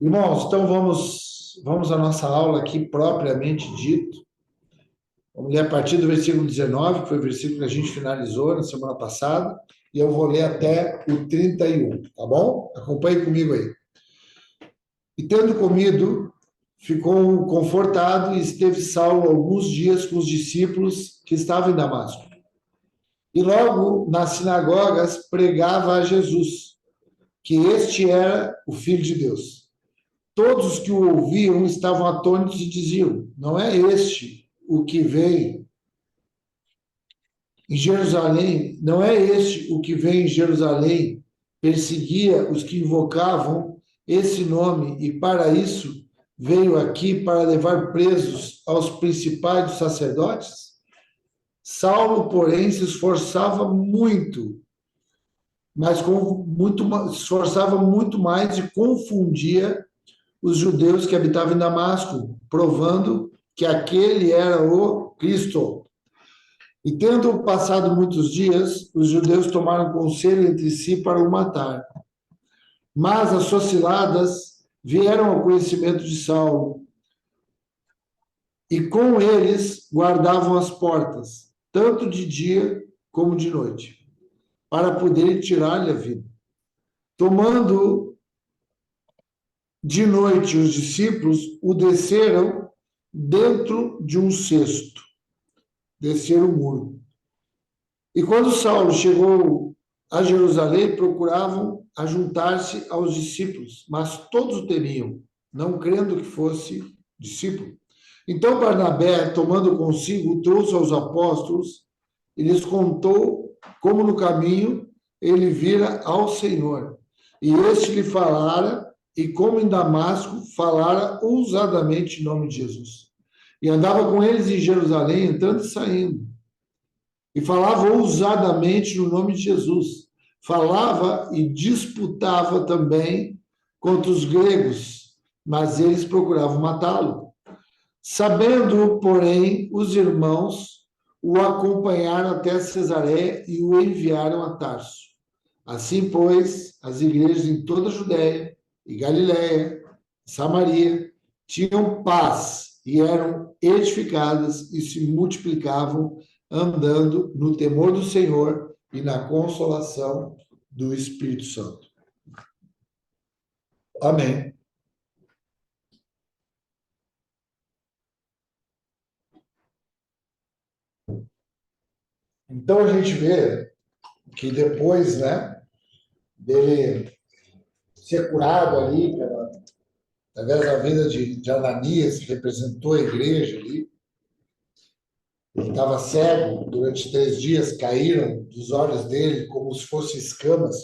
Irmãos, então vamos à nossa aula aqui propriamente dito. Vamos ler a partir do versículo 19, que foi o versículo que a gente finalizou na semana passada, e eu vou ler até o 31, tá bom? Acompanhe comigo aí. E tendo comido, ficou confortado e esteve Saulo alguns dias com os discípulos que estavam em Damasco. E logo nas sinagogas pregava a Jesus, que este era o Filho de Deus. Todos os que o ouviam estavam atônitos e diziam: não é este o que vem em Jerusalém? Não é este o que vem em Jerusalém? Perseguia os que invocavam esse nome e para isso veio aqui para levar presos aos principais dos sacerdotes? Saulo, porém, se esforçava muito, se esforçava muito mais e confundia os judeus que habitavam em Damasco, provando que aquele era o Cristo. E tendo passado muitos dias, os judeus tomaram conselho entre si para o matar. Mas as sociladas vieram ao conhecimento de Saulo, e com eles guardavam as portas, tanto de dia como de noite, para poderem tirar-lhe a vida. Tomando de noite os discípulos, o desceram dentro de um cesto, desceram o muro. E quando Saulo chegou a Jerusalém, procuravam ajuntar-se aos discípulos, mas todos o temiam, não crendo que fosse discípulo. Então Barnabé, tomando consigo, trouxe aos apóstolos e lhes contou como no caminho ele vira ao Senhor. E este lhe falara, e como em Damasco, falara ousadamente em nome de Jesus. E andava com eles em Jerusalém, entrando e saindo. E falava ousadamente no nome de Jesus. Falava e disputava também contra os gregos, mas eles procuravam matá-lo. Sabendo, porém, os irmãos o acompanharam até Cesareia e o enviaram a Tarso. Assim, pois, as igrejas em toda a Judéia e Galiléia, Samaria, tinham paz e eram edificadas e se multiplicavam, andando no temor do Senhor e na consolação do Espírito Santo. Amém. Então a gente vê que depois, né, dele ser curado ali, através da vida de Ananias, que representou a igreja ali, ele estava cego durante 3 dias, caíram dos olhos dele como se fossem escamas,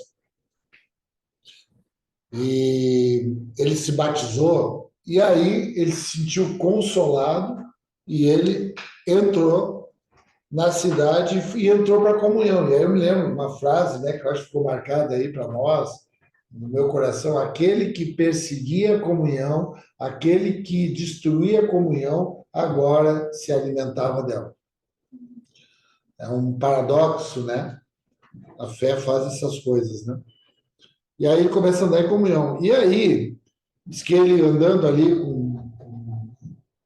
e ele se batizou, e aí ele se sentiu consolado, e ele entrou na cidade e entrou para a comunhão. E aí eu me lembro uma frase, né, que eu acho que ficou marcada aí para nós, no meu coração: aquele que perseguia a comunhão, aquele que destruía a comunhão, agora se alimentava dela. É um paradoxo, né? A fé faz essas coisas, né? E aí ele começa a andar em comunhão. E aí, diz que ele andando ali com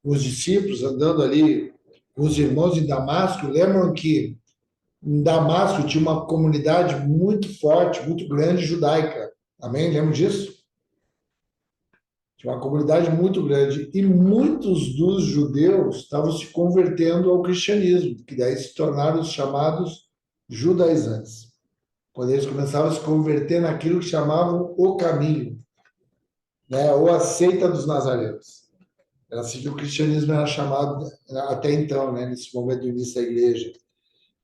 os discípulos, andando ali com os irmãos em Damasco, lembram que em Damasco tinha uma comunidade muito forte, muito grande judaica. Amém? Lembram disso? Tinha uma comunidade muito grande. E muitos dos judeus estavam se convertendo ao cristianismo, que daí se tornaram os chamados judaizantes. Quando eles começavam a se converter naquilo que chamavam o caminho, né? Ou a seita dos nazarenos. Era assim que o cristianismo era chamado até então, né? Nesse momento do início da igreja.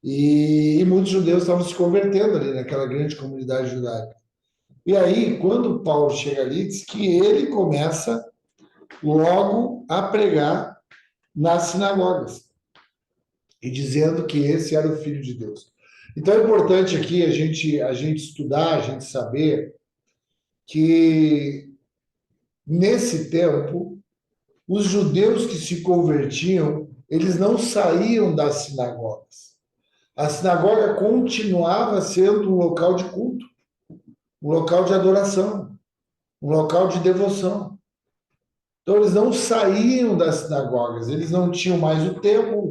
E muitos judeus estavam se convertendo ali naquela grande comunidade judaica. E aí, quando Paulo chega ali, diz que ele começa logo a pregar nas sinagogas e dizendo que esse era o Filho de Deus. Então é importante aqui a gente estudar, a gente saber que nesse tempo os judeus que se convertiam, eles não saíam das sinagogas. A sinagoga continuava sendo um local de culto, um local de adoração, um local de devoção. Então, eles não saíam das sinagogas, eles não tinham mais o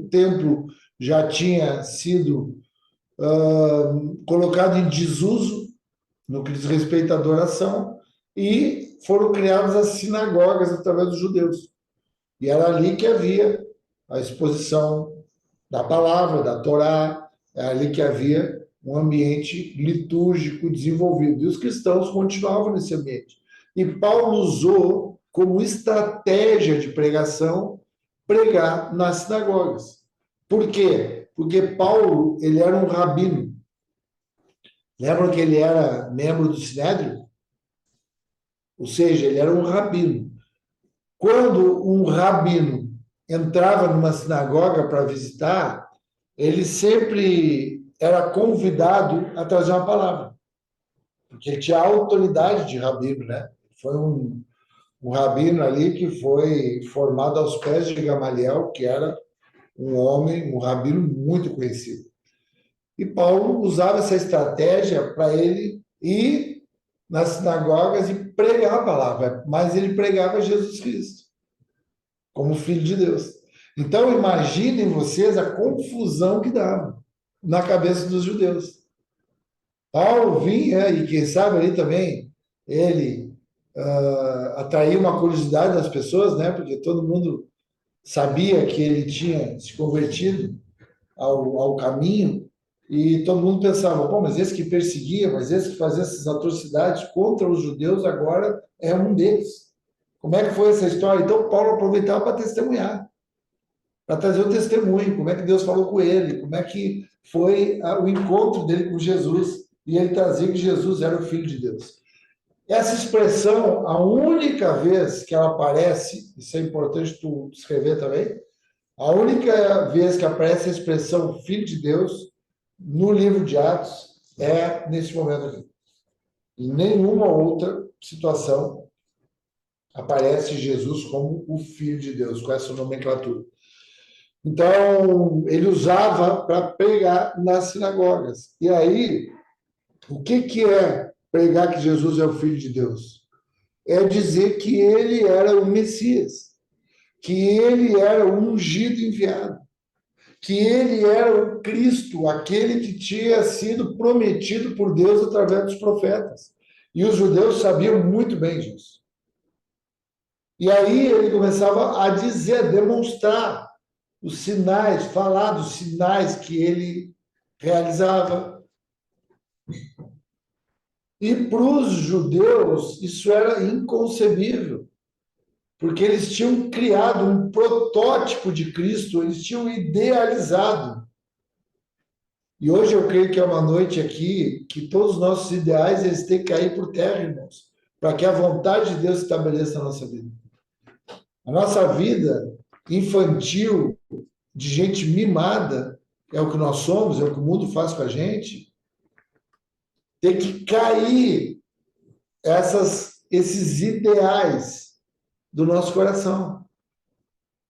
templo já tinha sido colocado em desuso no que diz respeito à adoração, e foram criadas as sinagogas através dos judeus. E era ali que havia a exposição da palavra, da Torá, é ali que havia um ambiente litúrgico desenvolvido. E os cristãos continuavam nesse ambiente. E Paulo usou como estratégia de pregação pregar nas sinagogas. Por quê? Porque Paulo, ele era um rabino. Lembram que ele era membro do Sinédrio? Ou seja, ele era um rabino. Quando um rabino entrava numa sinagoga para visitar, ele sempre era convidado a trazer uma palavra, porque ele tinha autoridade de rabino, né? Foi um rabino ali que foi formado aos pés de Gamaliel, que era um homem, um rabino muito conhecido. E Paulo usava essa estratégia para ele ir nas sinagogas e pregar a palavra, mas ele pregava Jesus Cristo como Filho de Deus. Então, imaginem vocês a confusão que dava na cabeça dos judeus. Paulo vinha, e quem sabe ali também, ele atraía uma curiosidade das pessoas, né? Porque todo mundo sabia que ele tinha se convertido ao caminho, e todo mundo pensava, pô, mas esse que perseguia, mas esse que fazia essas atrocidades contra os judeus agora é um deles. Como é que foi essa história? Então, Paulo aproveitava para testemunhar, para trazer o testemunho, como é que Deus falou com ele, como é que foi o encontro dele com Jesus, e ele trazia que Jesus era o Filho de Deus. Essa expressão, a única vez que ela aparece, isso é importante tu escrever também, a única vez que aparece a expressão Filho de Deus no livro de Atos é nesse momento aqui. Em nenhuma outra situação aparece Jesus como o Filho de Deus, com essa nomenclatura. Então, ele usava para pregar nas sinagogas. E aí, o que é pregar que Jesus é o Filho de Deus? É dizer que ele era o Messias, que ele era o ungido enviado, que ele era o Cristo, aquele que tinha sido prometido por Deus através dos profetas. E os judeus sabiam muito bem disso. E aí ele começava a dizer, a demonstrar os sinais, falar dos sinais que ele realizava. E para os judeus isso era inconcebível, porque eles tinham criado um protótipo de Cristo, eles tinham idealizado. E hoje eu creio que é uma noite aqui que todos os nossos ideais eles têm que cair por terra, irmãos, para que a vontade de Deus se estabeleça na nossa vida. A nossa vida infantil, de gente mimada, é o que nós somos, é o que o mundo faz com a gente, tem que cair esses ideais do nosso coração.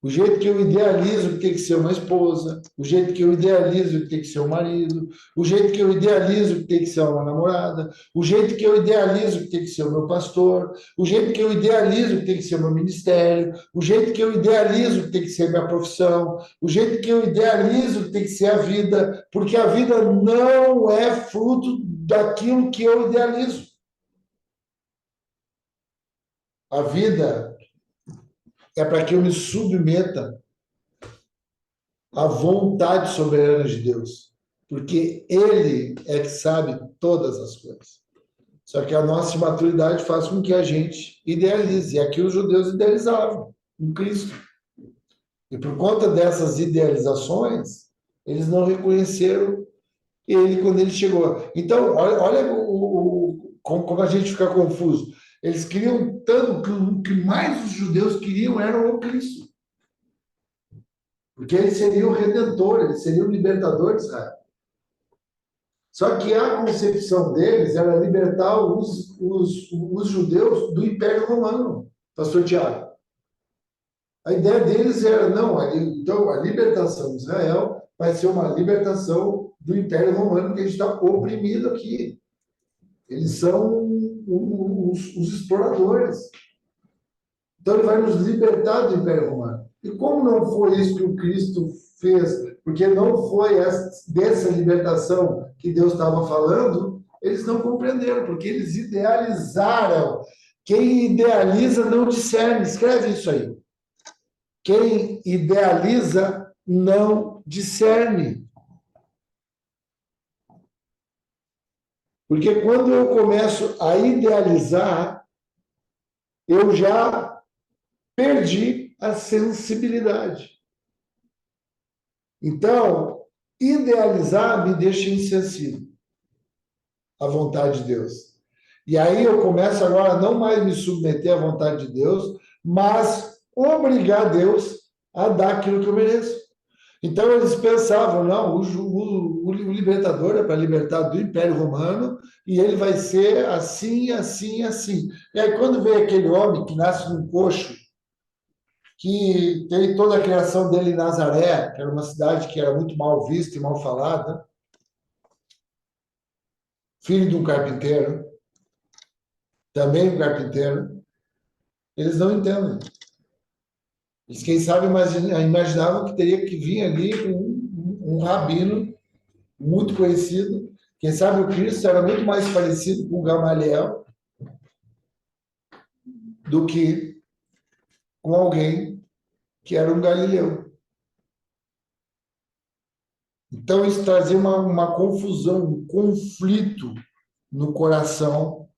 O jeito que eu idealizo que tem que ser uma esposa, o jeito que eu idealizo que tem que ser um marido, o jeito que eu idealizo que tem que ser uma namorada, o jeito que eu idealizo que tem que ser o meu pastor, o jeito que eu idealizo que tem que ser o meu ministério, o jeito que eu idealizo que tem que ser a minha profissão, o jeito que eu idealizo que tem que ser a vida, porque a vida não é fruto daquilo que eu idealizo. A vida é para que eu me submeta à vontade soberana de Deus, porque Ele é que sabe todas as coisas. Só que a nossa imaturidade faz com que a gente idealize. E aqui os judeus idealizavam um Cristo. E por conta dessas idealizações, eles não reconheceram ele quando ele chegou. Então, olha como a gente fica confuso. Eles queriam tanto, o que mais os judeus queriam era o Cristo. Porque ele seria o redentor, ele seria o libertador de Israel. Só que a concepção deles era libertar os judeus do Império Romano, pastor Tiago. A ideia deles era, não, então a libertação de Israel vai ser uma libertação do Império Romano, que a gente está oprimido aqui. Eles são os exploradores. Então, ele vai nos libertar do Império Romano. E como não foi isso que o Cristo fez, porque não foi dessa libertação que Deus estava falando, eles não compreenderam, porque eles idealizaram. Quem idealiza não discerne. Escreve isso aí. Quem idealiza não discerne. Porque quando eu começo a idealizar, eu já perdi a sensibilidade. Então, idealizar me deixa insensível à vontade de Deus. E aí eu começo agora a não mais me submeter à vontade de Deus, mas obrigar Deus a dar aquilo que eu mereço. Então eles pensavam, não, o libertador é para libertar do Império Romano e ele vai ser assim, assim, assim. E aí quando vem aquele homem que nasce num coxo, que tem toda a criação dele em Nazaré, que era uma cidade que era muito mal vista e mal falada, filho de um carpinteiro, também um carpinteiro, eles não entendem. Eles, quem sabe, imaginavam que teria que vir ali um rabino muito conhecido. Quem sabe o Cristo era muito mais parecido com Gamaliel do que com alguém que era um galileu. Então, isso trazia uma confusão, um conflito no coração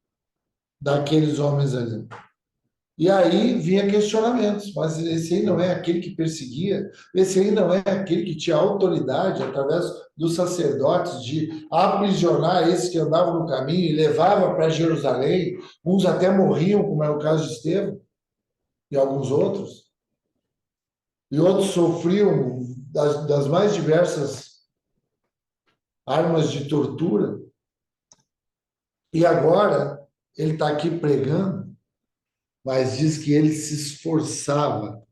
daqueles homens ali. E aí vinha questionamentos, mas esse aí não é aquele que perseguia, esse aí não é aquele que tinha autoridade através dos sacerdotes de aprisionar esses que andavam no caminho e levava para Jerusalém, uns até morriam, como é o caso de Estevão e alguns outros, e outros sofriam das mais diversas armas de tortura, e agora ele está aqui pregando, mas diz que ele se esforçava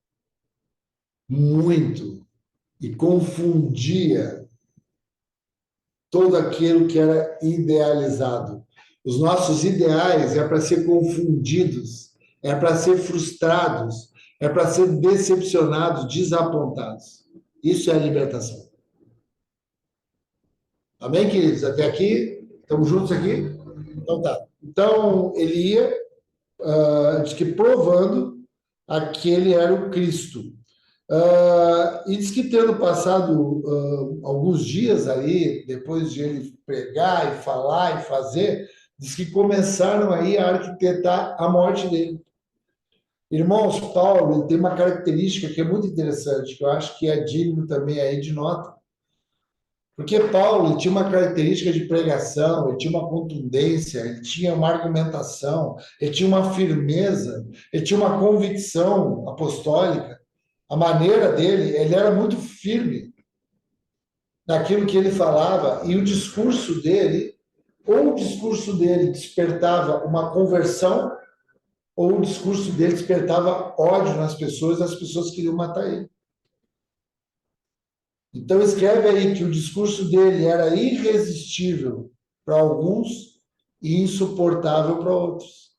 muito e confundia todo aquilo que era idealizado. Os nossos ideais é para ser confundidos, é para ser frustrados, é para ser decepcionados, desapontados. Isso é a libertação. Amém, queridos? Até aqui? Estamos juntos aqui? Então tá. Então, ele ia, diz que provando que ele era o Cristo. E diz que tendo passado alguns dias aí, depois de ele pregar e falar e fazer, diz que começaram aí a arquitetar a morte dele. Irmãos, Paulo ele tem uma característica que é muito interessante, que eu acho que é digno também aí de nota. Porque Paulo ele tinha uma característica de pregação, ele tinha uma contundência, ele tinha uma argumentação, ele tinha uma firmeza, ele tinha uma convicção apostólica. A maneira dele, ele era muito firme naquilo que ele falava, e o discurso dele, ou o discurso dele despertava uma conversão, ou o discurso dele despertava ódio nas pessoas, as pessoas queriam matar ele. Então escreve aí que o discurso dele era irresistível para alguns e insuportável para outros.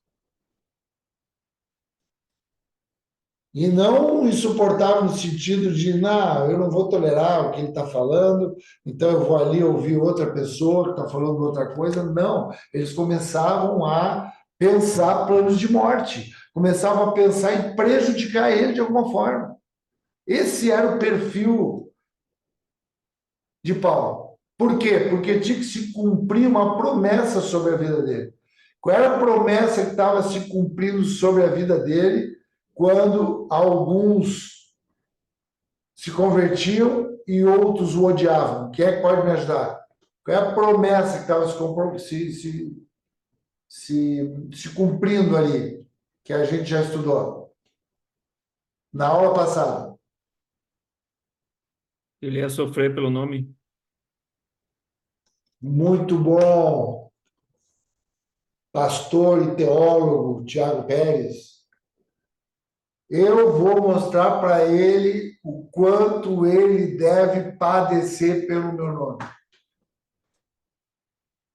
E não insuportável no sentido de, não, eu não vou tolerar o que ele está falando, então eu vou ali ouvir outra pessoa que está falando outra coisa. Não, eles começavam a pensar planos de morte, começavam a pensar em prejudicar ele de alguma forma. Esse era o perfil de Paulo. Por quê? Porque tinha que se cumprir uma promessa sobre a vida dele. Qual era a promessa que estava se cumprindo sobre a vida dele quando alguns se convertiam e outros o odiavam? Quem é que pode me ajudar? Qual é a promessa que estava se cumprindo ali, que a gente já estudou na aula passada? Ele ia sofrer pelo nome. Muito bom, pastor e teólogo Tiago Pérez. Eu vou mostrar para ele o quanto ele deve padecer pelo meu nome.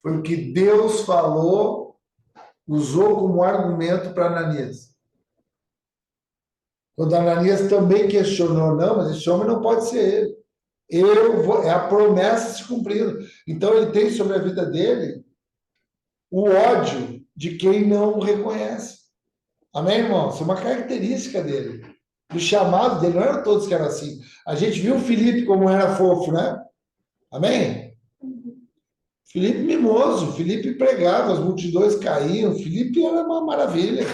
Foi o que Deus falou, usou como argumento para Ananias. Quando Ananias também questionou, não, mas esse homem não pode ser ele. É a promessa se cumprindo. Então ele tem sobre a vida dele o ódio de quem não o reconhece. Amém, irmão? Isso é uma característica dele. Do chamado dele, não eram todos que eram assim. A gente viu o Filipe como era fofo, né? Amém? Filipe mimoso, Filipe pregava, as multidões caíam, Filipe era uma maravilha.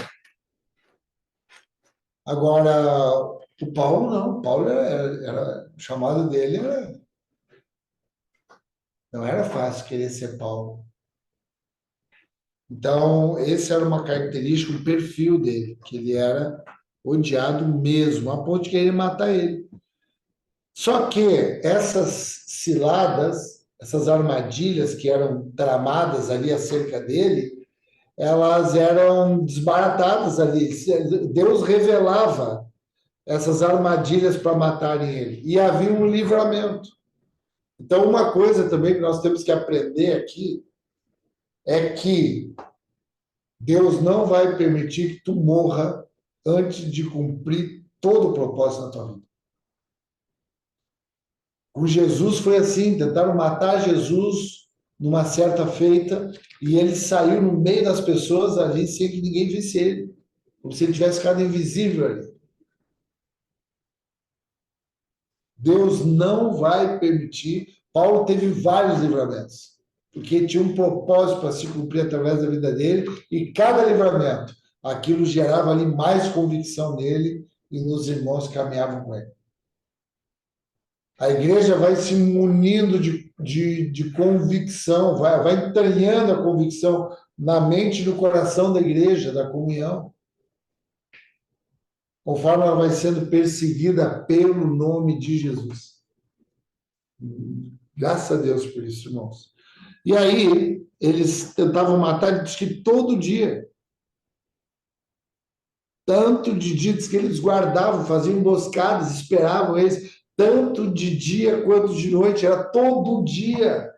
Agora, o Paulo não, Paulo o chamado dele não era fácil querer ser Paulo. Então, esse era uma característica, um perfil dele, que ele era odiado mesmo, a ponto de querer matar ele. Só que essas ciladas, essas armadilhas que eram tramadas ali acerca dele, elas eram desbaratadas ali. Deus revelava essas armadilhas para matarem ele. E havia um livramento. Então, uma coisa também que nós temos que aprender aqui é que Deus não vai permitir que tu morra antes de cumprir todo o propósito na tua vida. Com Jesus foi assim, tentaram matar Jesus numa certa feita e ele saiu no meio das pessoas ali sem que ninguém visse ele, como se ele tivesse ficado invisível ali. Deus não vai permitir. Paulo teve vários livramentos, porque tinha um propósito para se cumprir através da vida dele, e cada livramento, aquilo gerava ali mais convicção nele e nos irmãos que caminhavam com ele. A igreja vai se munindo de convicção, vai entranhando a convicção na mente e no coração da igreja, da comunhão, conforme ela vai sendo perseguida pelo nome de Jesus. Graças a Deus por isso, irmãos. E aí, eles tentavam matar, ele diz que todo dia. Tanto de dias que eles guardavam, faziam emboscadas, esperavam eles, tanto de dia quanto de noite, era todo dia.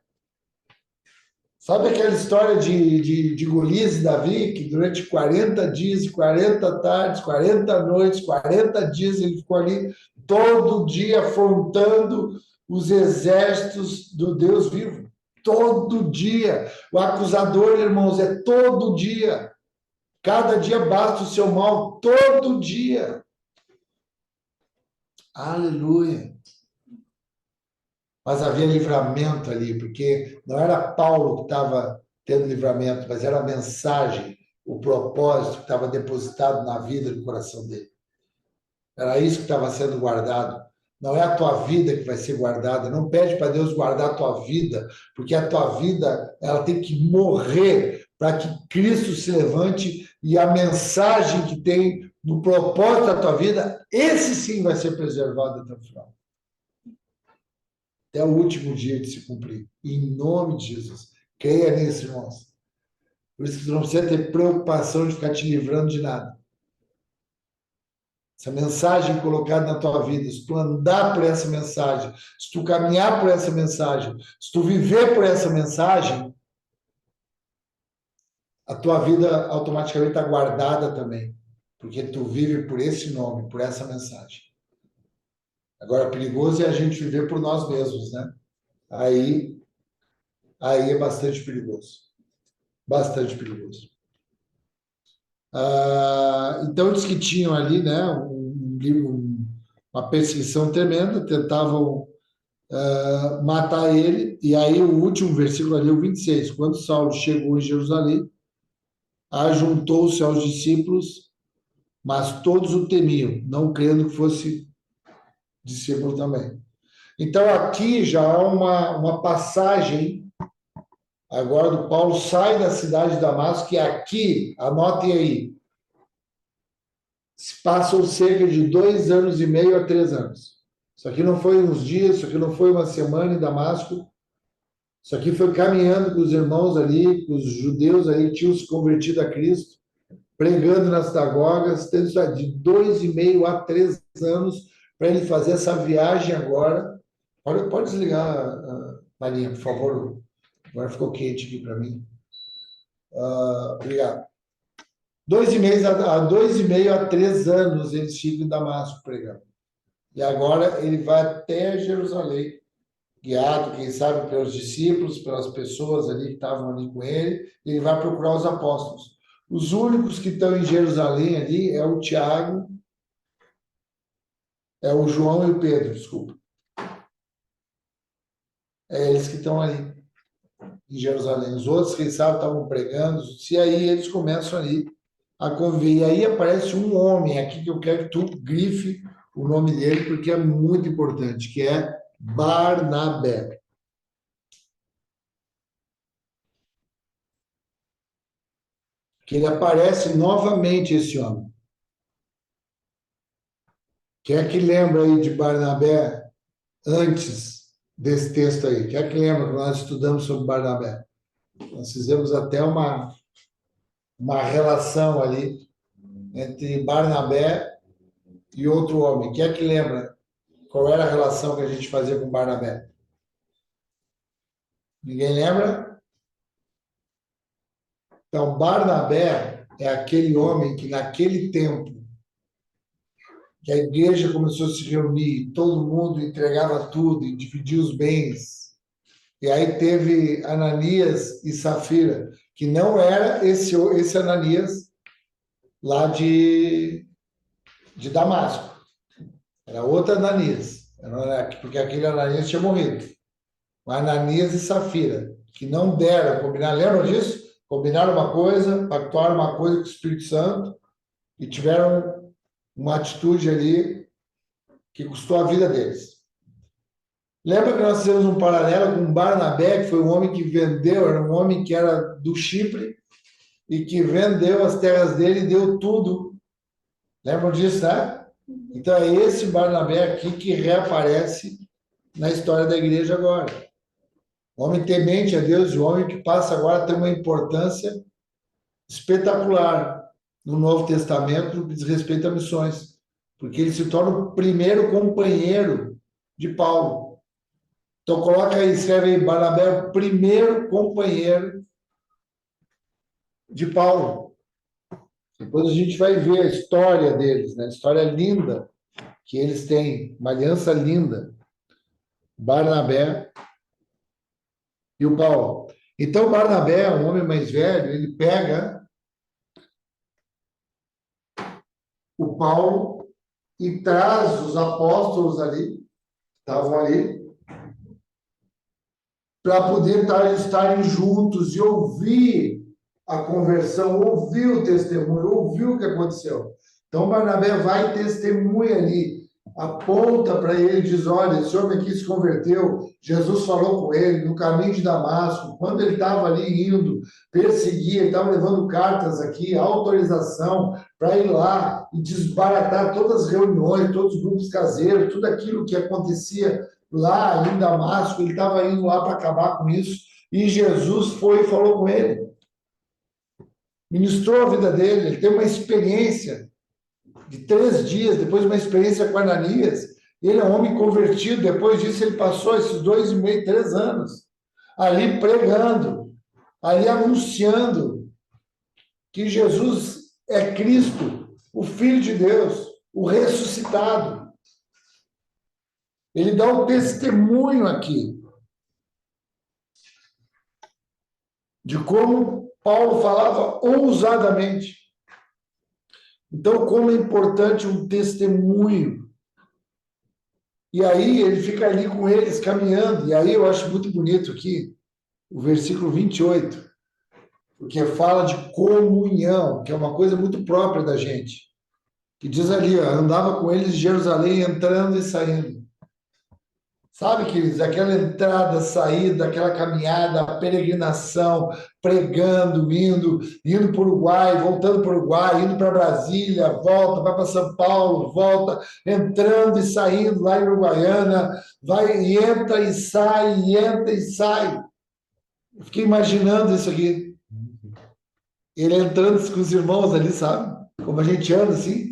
Sabe aquela história de Golias e Davi, que durante 40 dias, 40 tardes, 40 noites, 40 dias ele ficou ali, todo dia afrontando os exércitos do Deus vivo. Todo dia. O acusador, irmãos, é todo dia. Cada dia basta o seu mal, todo dia. Aleluia. Mas havia livramento ali, porque não era Paulo que estava tendo livramento, mas era a mensagem, o propósito que estava depositado na vida e no coração dele. Era isso que estava sendo guardado. Não é a tua vida que vai ser guardada. Não pede para Deus guardar a tua vida, porque a tua vida ela tem que morrer para que Cristo se levante e a mensagem que tem no propósito da tua vida, esse sim vai ser preservado até o final. Até o último dia de se cumprir. Em nome de Jesus. Creia nisso, irmãos. Por isso que você não precisa ter preocupação de ficar te livrando de nada. Essa mensagem colocada na tua vida, se tu andar por essa mensagem, se tu caminhar por essa mensagem, se tu viver por essa mensagem, a tua vida automaticamente está guardada também. Porque tu vive por esse nome, por essa mensagem. Agora, perigoso é a gente viver por nós mesmos, né? Aí é bastante perigoso. Bastante perigoso. Então, eles que tinham ali, né, uma perseguição tremenda, tentavam matar ele, e aí o último versículo ali, o 26, quando Saulo chegou em Jerusalém, ajuntou-se aos discípulos, mas todos o temiam, não crendo que fosse discípulo também. Então, aqui já há uma passagem, agora do Paulo sai da cidade de Damasco, que aqui, anotem aí, se passam cerca de 2 anos e meio a 3 anos. Isso aqui não foi uns dias, isso aqui não foi uma semana em Damasco, isso aqui foi caminhando com os irmãos ali, com os judeus ali que tinham se convertido a Cristo, pregando nas sinagogas, tendo de 2,5 a 3 anos para ele fazer essa viagem agora. Pode desligar, Marinha, por favor. Agora ficou quente aqui para mim. Obrigado. há 2,5 a 3 anos eles ficam em Damasco pregando. E agora ele vai até Jerusalém, guiado, quem sabe, pelos discípulos, pelas pessoas ali que estavam ali com ele, e ele vai procurar os apóstolos. Os únicos que estão em Jerusalém ali é o Tiago, é o João e o Pedro, desculpa. É eles que estão ali em Jerusalém. Os outros, quem sabe, estavam pregando, e aí eles começam ali a conviver. E aí aparece um homem aqui que eu quero que tu grife o nome dele, porque é muito importante, que é Barnabé. Que ele aparece novamente, esse homem. Quem é que lembra aí de Barnabé antes desse texto aí? Quem é que lembra que nós estudamos sobre Barnabé? Nós fizemos até uma relação ali entre Barnabé e outro homem. Quem é que lembra qual era a relação que a gente fazia com Barnabé? Ninguém lembra? Então, Barnabé é aquele homem que, naquele tempo, que a igreja começou a se reunir, todo mundo entregava tudo e dividia os bens. E aí teve Ananias e Safira, que não era esse Ananias lá de Damasco. Era outro Ananias, porque aquele Ananias tinha morrido. O Ananias e Safira, que não deram, combinaram, lembram disso? Combinaram uma coisa, pactuaram uma coisa com o Espírito Santo e tiveram uma atitude ali que custou a vida deles. Lembra que nós fizemos um paralelo com Barnabé, que foi um homem que vendeu, era um homem que era do Chipre e que vendeu as terras dele e deu tudo. Lembram disso, né? Então é esse Barnabé aqui que reaparece na história da igreja agora. O homem temente a Deus, o homem que passa agora a ter uma importância espetacular no Novo Testamento no que diz respeito a missões, porque ele se torna o primeiro companheiro de Paulo. Então coloca aí, escreve aí, Barnabé, o primeiro companheiro de Paulo. Depois a gente vai ver a história deles, né? A história linda que eles têm, uma aliança linda. Barnabé e o Paulo. Então, Barnabé, um homem mais velho, ele pega o Paulo e traz os apóstolos ali, estavam ali, para poder estarem juntos e ouvir a conversão, ouvir o testemunho, ouvir o que aconteceu. Então, Barnabé vai e testemunha ali, aponta para ele e diz, olha, esse homem aqui se converteu, Jesus falou com ele no caminho de Damasco, quando ele estava ali indo perseguir, ele estava levando cartas aqui, autorização para ir lá e desbaratar todas as reuniões, todos os grupos caseiros, tudo aquilo que acontecia lá em Damasco, ele estava indo lá para acabar com isso, e Jesus foi e falou com ele. Ministrou a vida dele, ele teve uma experiência de 3 dias, depois uma experiência com Ananias, ele é um homem convertido, depois disso ele passou esses 2,5, 3 anos, ali pregando, ali anunciando que Jesus é Cristo, o Filho de Deus, o ressuscitado. Ele dá um testemunho aqui de como Paulo falava ousadamente. Então, como é importante um testemunho. E aí ele fica ali com eles, caminhando. E aí eu acho muito bonito aqui, o versículo 28, porque fala de comunhão, que é uma coisa muito própria da gente. Que diz ali, ó, andava com eles em Jerusalém, entrando e saindo. Sabe, queridos, aquela entrada, saída, aquela caminhada, a peregrinação, pregando, indo para o Uruguai, voltando para o Uruguai, indo para Brasília, volta, vai para São Paulo, volta, entrando e saindo lá em Uruguaiana, vai e entra e sai, e entra e sai. Eu fiquei imaginando isso aqui. Ele entrando com os irmãos ali, sabe? Como a gente anda assim.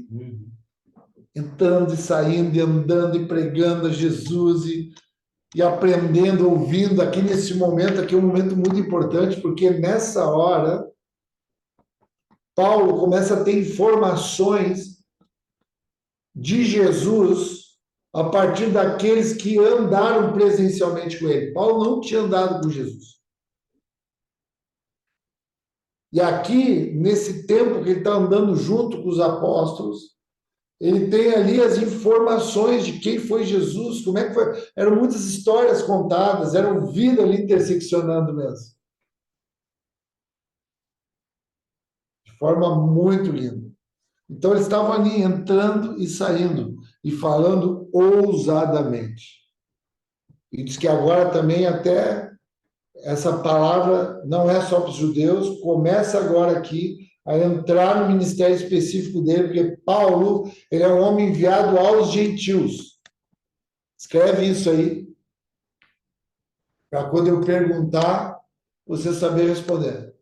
Entrando e saindo, e andando e pregando a Jesus e aprendendo, ouvindo aqui nesse momento, aqui é um momento muito importante, porque nessa hora Paulo começa a ter informações de Jesus a partir daqueles que andaram presencialmente com ele. Paulo não tinha andado com Jesus. E aqui, nesse tempo que ele está andando junto com os apóstolos, ele tem ali as informações de quem foi Jesus, como é que foi. Eram muitas histórias contadas, eram vida ali interseccionando mesmo. De forma muito linda. Então, eles estavam ali entrando e saindo, e falando ousadamente. E diz que agora também até essa palavra não é só para os judeus, começa agora aqui a entrar no ministério específico dele, porque Paulo, ele é um homem enviado aos gentios. Escreve isso aí, para quando eu perguntar, você saber responder.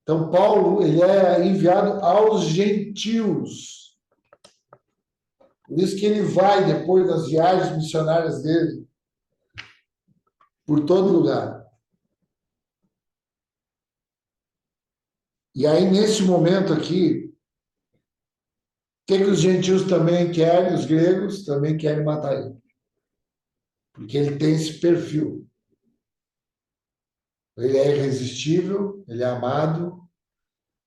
Então, Paulo, ele é enviado aos gentios. Por isso que ele vai, depois das viagens missionárias dele, por todo lugar. E aí, nesse momento aqui, o que os gentios também querem, os gregos também querem matar ele. Porque ele tem esse perfil. Ele é irresistível, ele é amado,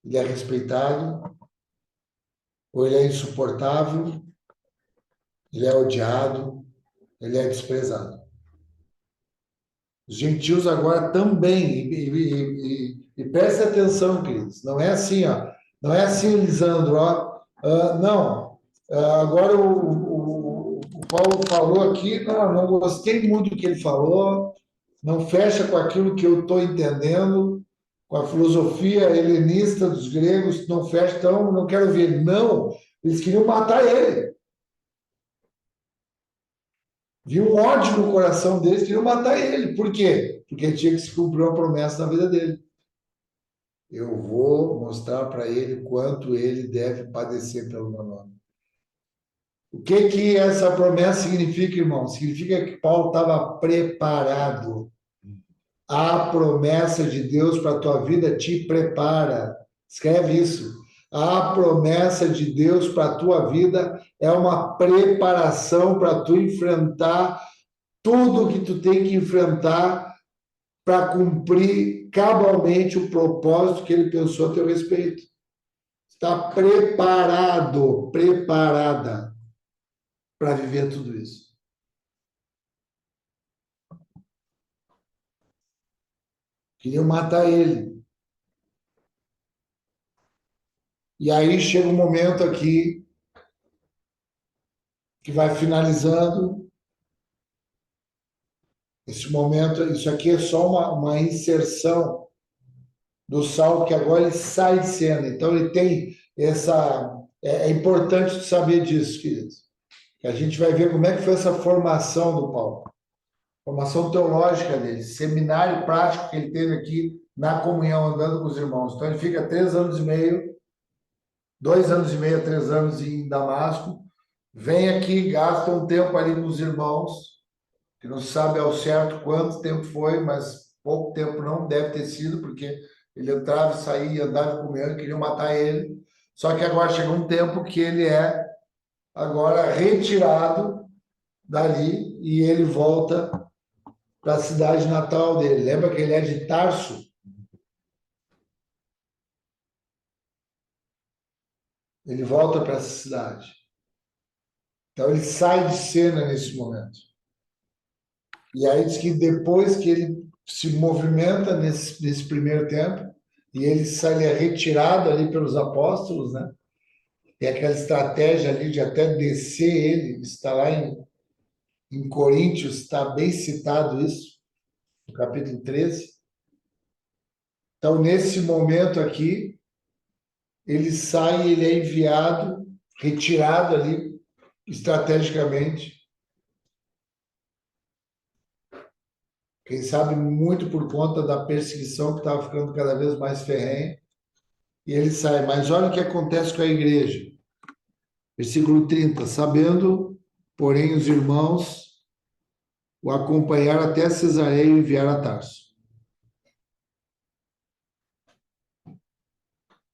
ele é respeitado, ou ele é insuportável, ele é odiado, ele é desprezado. Os gentios agora também, e preste atenção, queridos, não é assim, ó, não é assim, Lisandro, ó, não, agora o Paulo falou aqui, não gostei muito do que ele falou, não fecha com aquilo que eu estou entendendo, com a filosofia helenista dos gregos, não fecha, então não quero ver. Não, eles queriam matar ele. Viu um ódio no coração deles, queriam matar ele. Por quê? Porque tinha que se cumprir uma promessa na vida dele. Eu vou mostrar para ele quanto ele deve padecer pelo meu nome. O que essa promessa significa, irmão? Significa que Paulo estava preparado. A promessa de Deus para a tua vida te prepara. Escreve isso. A promessa de Deus para a tua vida é uma preparação para tu enfrentar tudo que tu tem que enfrentar para cumprir cabalmente o propósito que ele pensou a teu respeito. Está preparado, preparada para viver tudo isso. Queriam matar ele. E aí chega um momento aqui que vai finalizando. Esse momento, isso aqui é só uma inserção do Saulo, que agora ele sai de cena. Então, ele tem essa... É importante saber disso, queridos. Que a gente vai ver como é que foi essa formação do Paulo. Formação teológica dele, seminário prático que ele teve aqui na comunhão, andando com os irmãos. Então, ele fica 3 anos e meio, 2 anos e meio, 3 anos em Damasco, vem aqui, gasta um tempo ali com os irmãos, que não se sabe ao certo quanto tempo foi, mas pouco tempo não deve ter sido, porque ele entrava e saía, andava com ele, queriam matar ele. Só que agora chegou um tempo que ele é agora retirado dali e ele volta para a cidade natal dele. Lembra que ele é de Tarso? Ele volta para essa cidade. Então ele sai de cena nesse momento. E aí diz que depois que ele se movimenta nesse primeiro tempo, e ele sai, ele é retirado ali pelos apóstolos, né? Tem aquela estratégia ali de até descer ele, está lá em Coríntios, está bem citado isso, no capítulo 13. Então, nesse momento aqui, ele sai, ele é enviado, retirado ali, estrategicamente. Quem sabe muito por conta da perseguição que estava ficando cada vez mais ferrenha. E ele sai. Mas olha o que acontece com a igreja. Versículo 30. Sabendo, porém, os irmãos o acompanharam até Cesareia e enviaram a Tarso.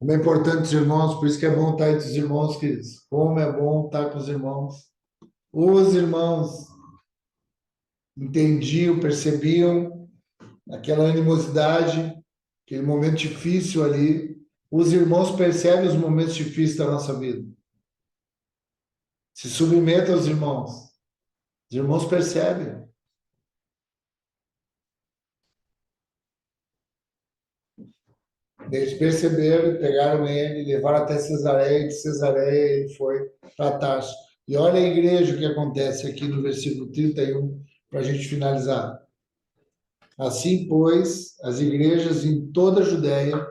Como é importante os irmãos, por isso que é bom estar entre os irmãos, queridos. Como é bom estar com os irmãos. Os irmãos entendiam, percebiam aquela animosidade, aquele momento difícil ali. Os irmãos percebem os momentos difíceis da nossa vida. Se submetam aos irmãos. Os irmãos percebem. Eles perceberam, pegaram ele, levaram até Cesareia, e de Cesareia ele foi para Tarso. E olha a igreja o que acontece aqui no versículo 31, para a gente finalizar. Assim, pois, as igrejas em toda a Judéia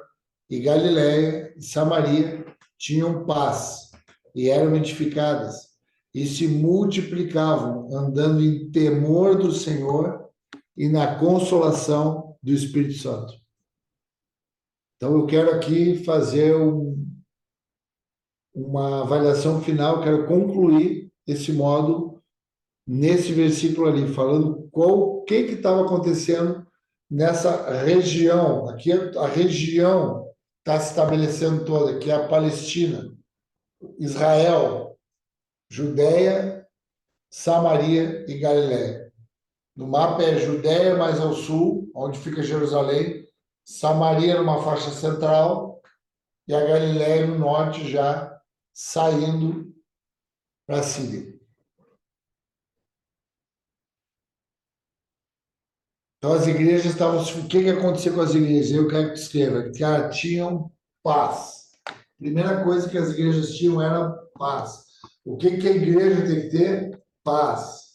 e Galiléia e Samaria tinham paz e eram edificadas e se multiplicavam, andando em temor do Senhor e na consolação do Espírito Santo. Então, eu quero aqui fazer uma avaliação final, quero concluir esse módulo nesse versículo ali, falando o que estava acontecendo nessa região. Aqui a região está se estabelecendo toda, que é a Palestina, Israel, Judéia, Samaria e Galiléia. No mapa é Judéia mais ao sul, onde fica Jerusalém, Samaria numa faixa central e a Galiléia no norte já saindo para a Síria. Então as igrejas estavam... O que acontecia com as igrejas? Eu quero que tu escreva. Que elas tinham paz. Primeira coisa que as igrejas tinham era paz. O que a igreja tem que ter? Paz.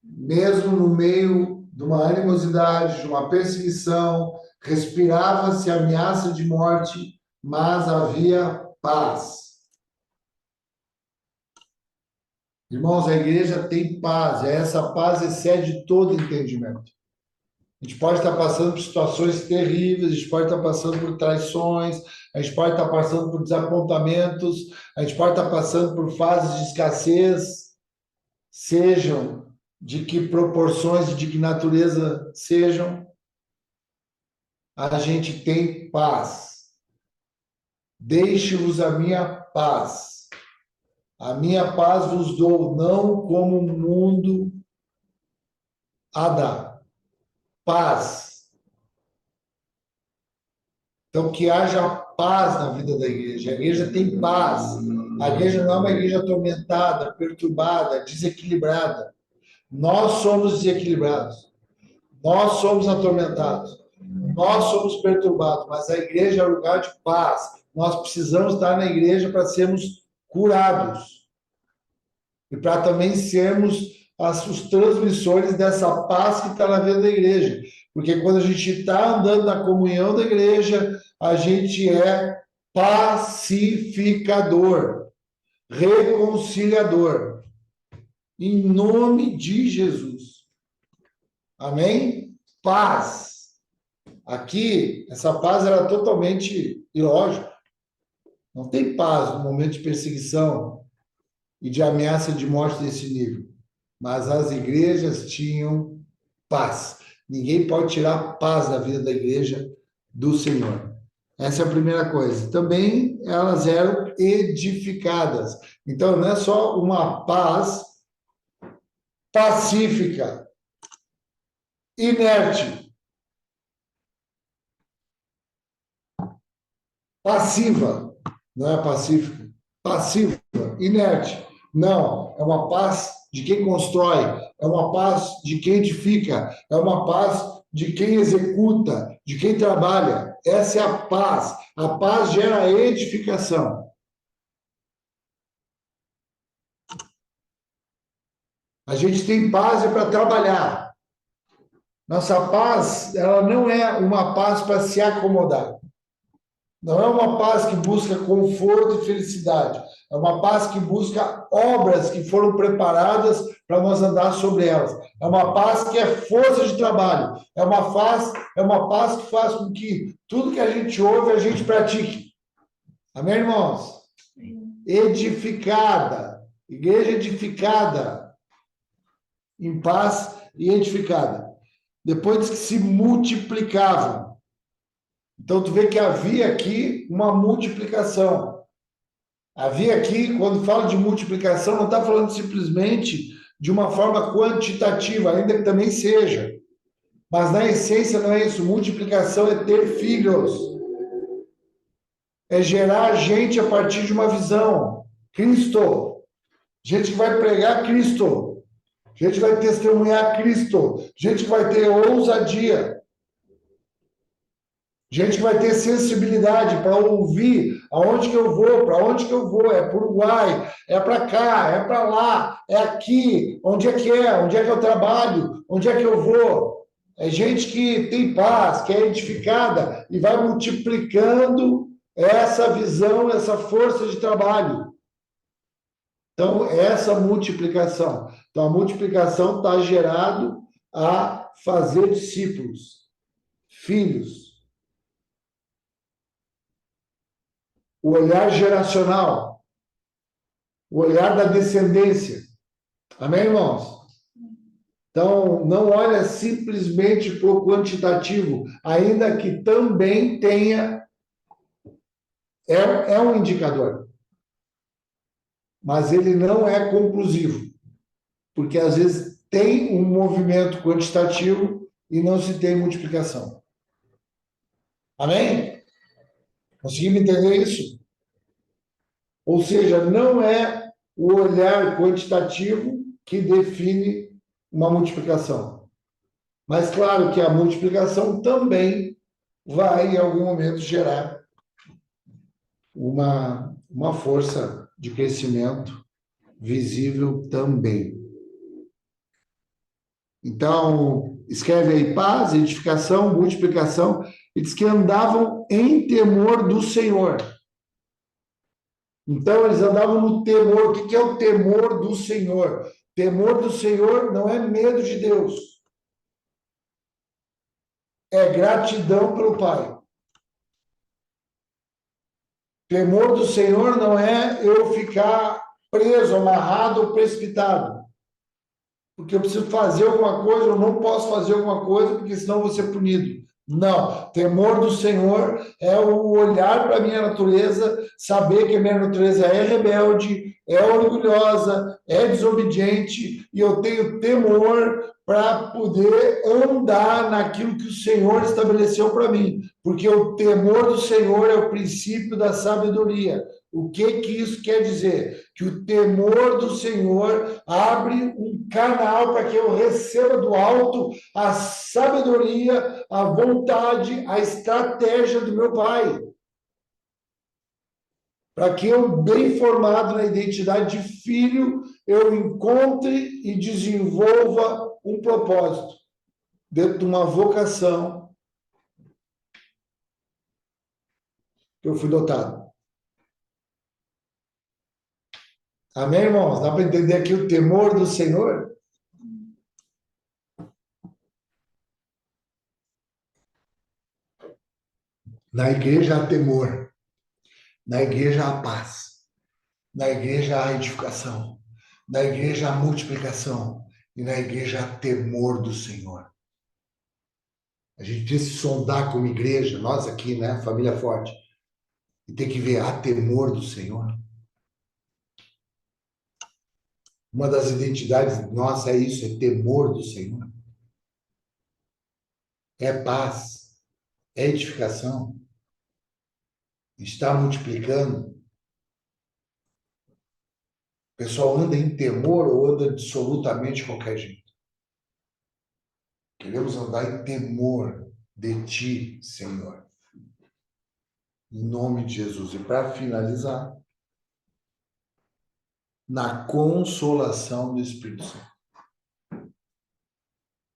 Mesmo no meio de uma animosidade, de uma perseguição, respirava-se ameaça de morte, mas havia paz. Irmãos, a igreja tem paz, e essa paz excede todo entendimento. A gente pode estar passando por situações terríveis, a gente pode estar passando por traições, a gente pode estar passando por desapontamentos, a gente pode estar passando por fases de escassez, sejam de que proporções e de que natureza sejam, a gente tem paz. Deixe-vos a minha paz. A minha paz vos dou, não como o mundo a dá. Paz. Então, que haja paz na vida da igreja. A igreja tem paz. A igreja não é uma igreja atormentada, perturbada, desequilibrada. Nós somos desequilibrados. Nós somos atormentados. Nós somos perturbados. Mas a igreja é um lugar de paz. Nós precisamos estar na igreja para sermos curados. E para também sermos os transmissores dessa paz que está na vida da igreja. Porque quando a gente está andando na comunhão da igreja, a gente é pacificador, reconciliador. Em nome de Jesus. Amém? Paz. Aqui, essa paz era totalmente ilógica. Não tem paz no momento de perseguição e de ameaça de morte desse nível. Mas as igrejas tinham paz. Ninguém pode tirar paz da vida da igreja do Senhor. Essa é a primeira coisa. Também elas eram edificadas. Então, não é só uma paz pacífica, inerte, passiva, não é pacífica, passiva, inerte. Não, é uma paz de quem constrói, é uma paz de quem edifica, é uma paz de quem executa, de quem trabalha. Essa é a paz. A paz gera edificação. A gente tem paz para trabalhar. Nossa paz, ela não é uma paz para se acomodar. Não é uma paz que busca conforto e felicidade. É uma paz que busca obras que foram preparadas para nós andar sobre elas. É uma paz que é força de trabalho. É uma paz que faz com que tudo que a gente ouve, a gente pratique. Amém, irmãos? Edificada. Igreja edificada. Em paz e edificada. Depois que se multiplicavam. Então, tu vê que havia aqui uma multiplicação. Havia aqui, quando fala de multiplicação, não está falando simplesmente de uma forma quantitativa, ainda que também seja. Mas na essência não é isso. Multiplicação é ter filhos, é gerar gente a partir de uma visão. Cristo. Gente que vai pregar Cristo. Gente que vai testemunhar Cristo. Gente que vai ter ousadia. Gente que vai ter sensibilidade para ouvir aonde que eu vou, para onde que eu vou, é para o Uruguai, é para cá, é para lá, é aqui, onde é que eu trabalho, onde é que eu vou. É gente que tem paz, que é edificada e vai multiplicando essa visão, essa força de trabalho. Então, essa multiplicação. Então, a multiplicação está gerado a fazer discípulos, filhos. O olhar geracional, o olhar da descendência. Amém, irmãos? Então, não olha simplesmente para o quantitativo, ainda que também tenha, é um indicador, mas ele não é conclusivo, porque às vezes tem um movimento quantitativo e não se tem multiplicação. Amém? Conseguimos entender isso? Ou seja, não é o olhar quantitativo que define uma multiplicação. Mas claro que a multiplicação também vai, em algum momento, gerar uma força de crescimento visível também. Então, escreve aí paz, edificação, multiplicação, e diz que andavam em temor do Senhor. Então, eles andavam no temor. O que é o temor do Senhor? Temor do Senhor não é medo de Deus. É gratidão pelo Pai. Temor do Senhor não é eu ficar preso, amarrado ou precipitado. Porque eu preciso fazer alguma coisa, eu não posso fazer alguma coisa, porque senão eu vou ser punido. Não, temor do Senhor é o olhar para a minha natureza, saber que a minha natureza é rebelde, é orgulhosa, é desobediente, e eu tenho temor para poder andar naquilo que o Senhor estabeleceu para mim, porque o temor do Senhor é o princípio da sabedoria. O que que isso quer dizer? Que o temor do Senhor abre um canal para que eu receba do alto a sabedoria, a vontade, a estratégia do meu Pai. Para que eu, bem formado na identidade de filho, eu encontre e desenvolva um propósito dentro de uma vocação que eu fui dotado. Amém, irmãos? Dá para entender aqui o temor do Senhor? Na igreja há temor, na igreja há paz, na igreja há edificação, na igreja há multiplicação e na igreja há temor do Senhor. A gente precisa se sondar como igreja, nós aqui, né, família forte, e tem que ver, há temor do Senhor. Uma das identidades nossa é isso, é temor do Senhor. É paz, é edificação, está multiplicando. O pessoal anda em temor ou anda absolutamente de qualquer jeito? Queremos andar em temor de Ti, Senhor. Em nome de Jesus. E para finalizar, na consolação do Espírito Santo.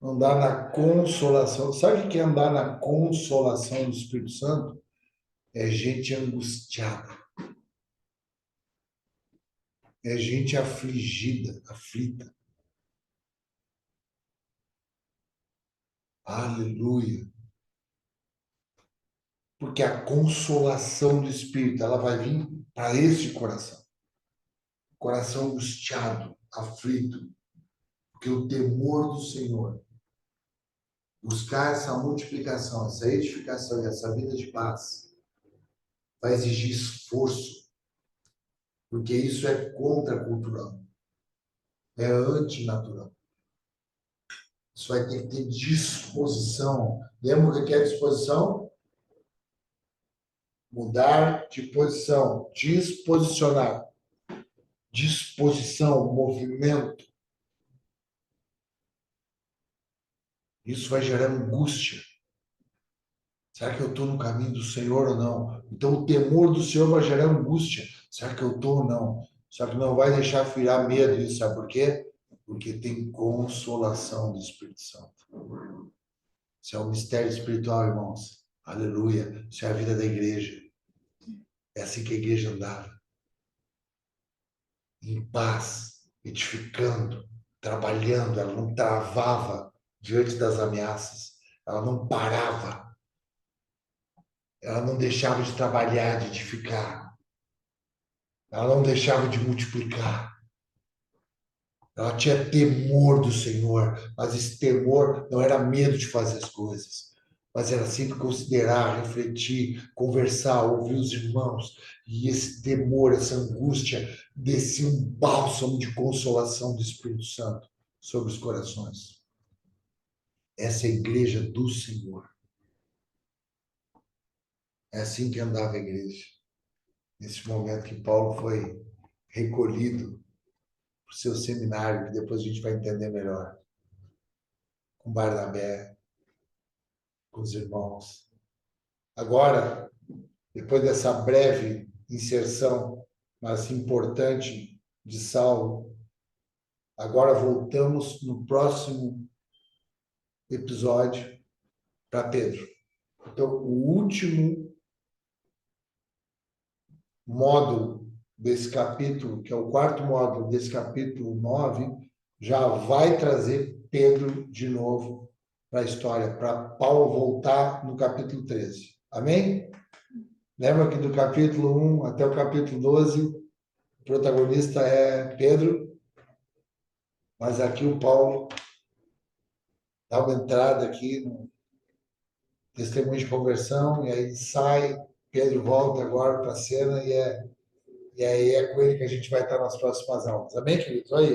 Andar na consolação. Sabe o que é andar na consolação do Espírito Santo? É gente angustiada. É gente afligida, aflita. Aleluia. Porque a consolação do Espírito, ela vai vir para esse coração. Coração angustiado, aflito. Porque o temor do Senhor buscar essa multiplicação, essa edificação e essa vida de paz vai exigir esforço, porque isso é contracultural, é antinatural. Isso vai ter que ter disposição. Lembra o que é disposição? Mudar de posição, disposicionar. Disposição, movimento. Isso vai gerar angústia. Será que eu estou no caminho do Senhor ou não? Então, o temor do Senhor vai gerar angústia. Será que eu estou ou não? Só que não vai deixar virar medo. Isso sabe por quê? Porque tem consolação do Espírito Santo. Isso é um mistério espiritual, irmãos. Aleluia. Isso é a vida da igreja. É assim que a igreja andava. Em paz, edificando, trabalhando. Ela não travava diante das ameaças. Ela não parava. Ela não deixava de trabalhar, de edificar. Ela não deixava de multiplicar. Ela tinha temor do Senhor, mas esse temor não era medo de fazer as coisas, mas era sempre considerar, refletir, conversar, ouvir os irmãos. E esse temor, essa angústia, descia um bálsamo de consolação do Espírito Santo sobre os corações. Essa é a igreja do Senhor. É assim que andava a igreja. Nesse momento que Paulo foi recolhido para o seu seminário, que depois a gente vai entender melhor, com Barnabé, com os irmãos. Agora, depois dessa breve inserção, mas importante, de Saulo, agora voltamos no próximo episódio para Pedro. Então, o último módulo desse capítulo, que é o quarto módulo desse capítulo 9, já vai trazer Pedro de novo para a história, para Paulo voltar no capítulo 13. Amém? Lembra que do capítulo 1 até o capítulo 12, o protagonista é Pedro, mas aqui o Paulo dá uma entrada aqui no testemunho de conversão, e aí sai, Pedro volta agora para a cena, e aí é com ele que a gente vai estar nas próximas aulas. Amém, queridos? Aí, ó.